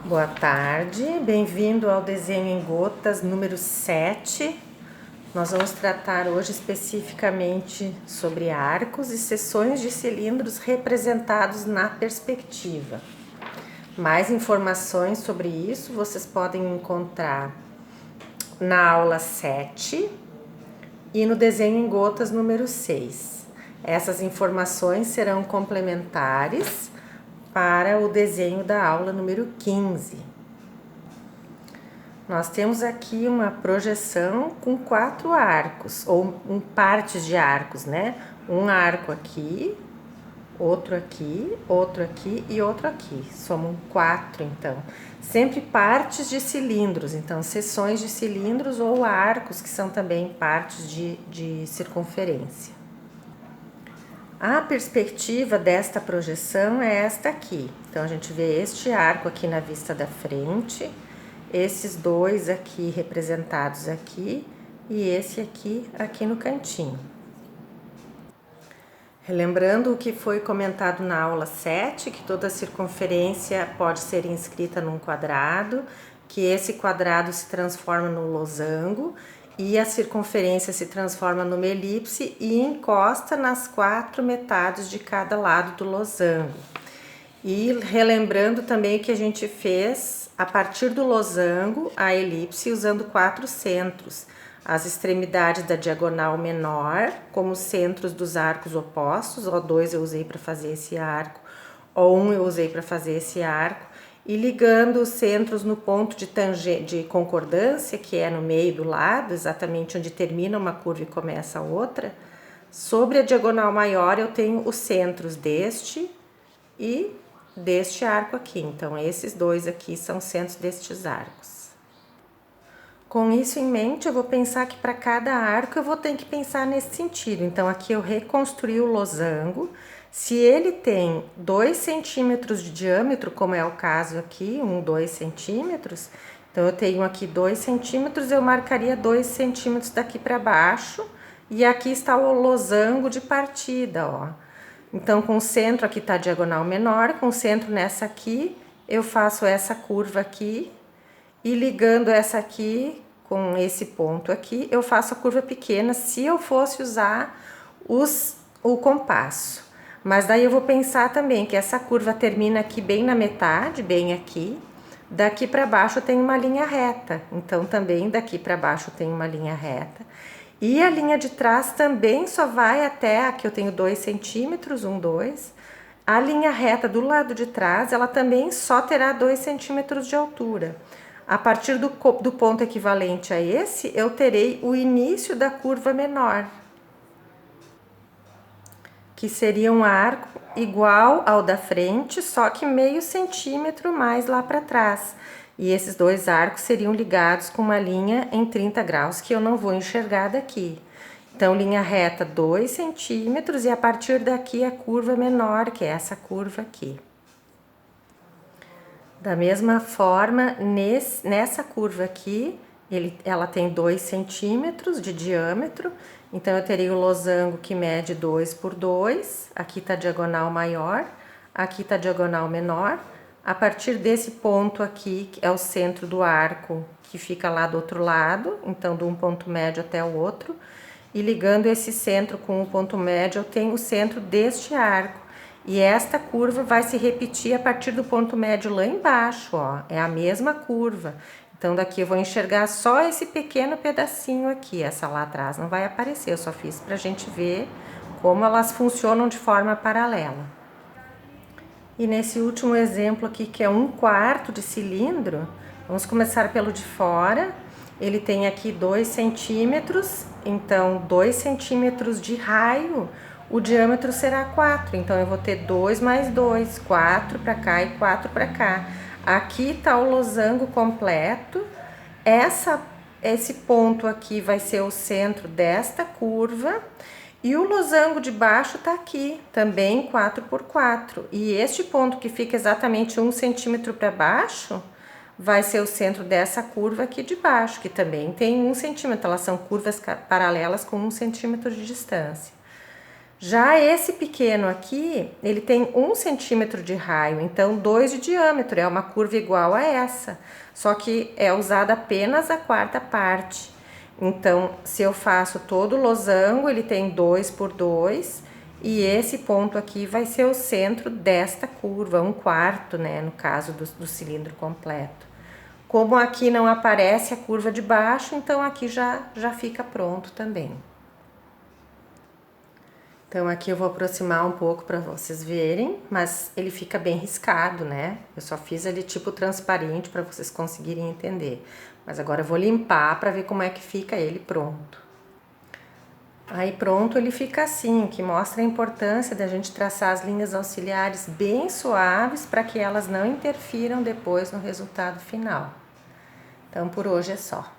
Boa tarde, bem-vindo ao desenho em gotas número 7. Nós vamos tratar hoje especificamente sobre arcos e seções de cilindros representados na perspectiva. Mais informações sobre isso vocês podem encontrar na aula 7 e no desenho em gotas número 6. Essas informações serão complementares para o desenho da aula número 15. Nós temos aqui uma projeção com 4 arcos, ou partes de arcos, né? Um arco aqui, outro aqui e outro aqui. Somam 4, então. Sempre partes de cilindros, então seções de cilindros ou arcos, que são também partes de circunferência. A perspectiva desta projeção é esta aqui. Então, a gente vê este arco aqui na vista da frente, esses dois aqui representados aqui e esse aqui no cantinho. Relembrando o que foi comentado na aula 7, que toda circunferência pode ser inscrita num quadrado, que esse quadrado se transforma no losango e a circunferência se transforma numa elipse e encosta nas 4 metades de cada lado do losango. E relembrando também que a gente fez a partir do losango a elipse usando 4 centros. As extremidades da diagonal menor como centros dos arcos opostos, O2 eu usei para fazer esse arco, O1 eu usei para fazer esse arco, e ligando os centros no ponto de concordância, que é no meio do lado, exatamente onde termina uma curva e começa a outra. Sobre a diagonal maior eu tenho os centros deste e deste arco aqui. Então, esses dois aqui são centros destes arcos. Com isso em mente, eu vou pensar que para cada arco eu vou ter que pensar nesse sentido. Então, aqui eu reconstruí o losango. Se ele tem 2 centímetros de diâmetro, como é o caso aqui, 2 centímetros, então eu tenho aqui 2 centímetros, eu marcaria 2 centímetros daqui para baixo, e aqui está o losango de partida, ó. Então, com o centro aqui tá a diagonal menor, com o centro nessa aqui, eu faço essa curva aqui, e ligando essa aqui com esse ponto aqui, eu faço a curva pequena se eu fosse usar o compasso. Mas daí eu vou pensar também que essa curva termina aqui bem na metade, bem aqui. Daqui para baixo tem uma linha reta, então também daqui para baixo tem uma linha reta. E a linha de trás também só vai até aqui eu tenho 2 centímetros, 2. A linha reta do lado de trás, ela também só terá 2 centímetros de altura. A partir do ponto equivalente a esse, eu terei o início da curva menor, que seria um arco igual ao da frente, só que meio centímetro mais lá para trás. E esses dois arcos seriam ligados com uma linha em 30 graus, que eu não vou enxergar daqui. Então, linha reta 2 centímetros e a partir daqui a curva menor, que é essa curva aqui. Da mesma forma, nessa curva aqui, ela tem 2 centímetros de diâmetro, então eu teria o losango que mede 2 por 2, aqui está a diagonal maior, aqui está a diagonal menor. A partir desse ponto aqui, que é o centro do arco, que fica lá do outro lado, então de um ponto médio até o outro, e ligando esse centro com o ponto médio, eu tenho o centro deste arco. E esta curva vai se repetir a partir do ponto médio lá embaixo, ó, é a mesma curva. Então, daqui eu vou enxergar só esse pequeno pedacinho aqui, essa lá atrás não vai aparecer, eu só fiz pra gente ver como elas funcionam de forma paralela. E nesse último exemplo aqui, que é 1/4 de cilindro, vamos começar pelo de fora. Ele tem aqui 2 centímetros, então 2 centímetros de raio, o diâmetro será 4, então eu vou ter 2 mais 2, 4 para cá e 4 para cá. Aqui está o losango completo, esse ponto aqui vai ser o centro desta curva, e o losango de baixo está aqui, também 4 por 4. E este ponto que fica exatamente 1 centímetro para baixo, vai ser o centro dessa curva aqui de baixo, que também tem 1 centímetro, elas são curvas paralelas com 1 centímetro de distância. Já esse pequeno aqui, ele tem 1 centímetro de raio, então 2 de diâmetro, é uma curva igual a essa, só que é usada apenas a 4ª parte. Então, se eu faço todo o losango, ele tem 2 por 2, e esse ponto aqui vai ser o centro desta curva, 1/4, né, no caso do cilindro completo. Como aqui não aparece a curva de baixo, então aqui já fica pronto também. Então aqui eu vou aproximar um pouco para vocês verem, mas ele fica bem riscado, né? Eu só fiz ele tipo transparente para vocês conseguirem entender. Mas agora eu vou limpar para ver como é que fica ele pronto. Aí pronto, ele fica assim, que mostra a importância da gente traçar as linhas auxiliares bem suaves para que elas não interfiram depois no resultado final. Então por hoje é só.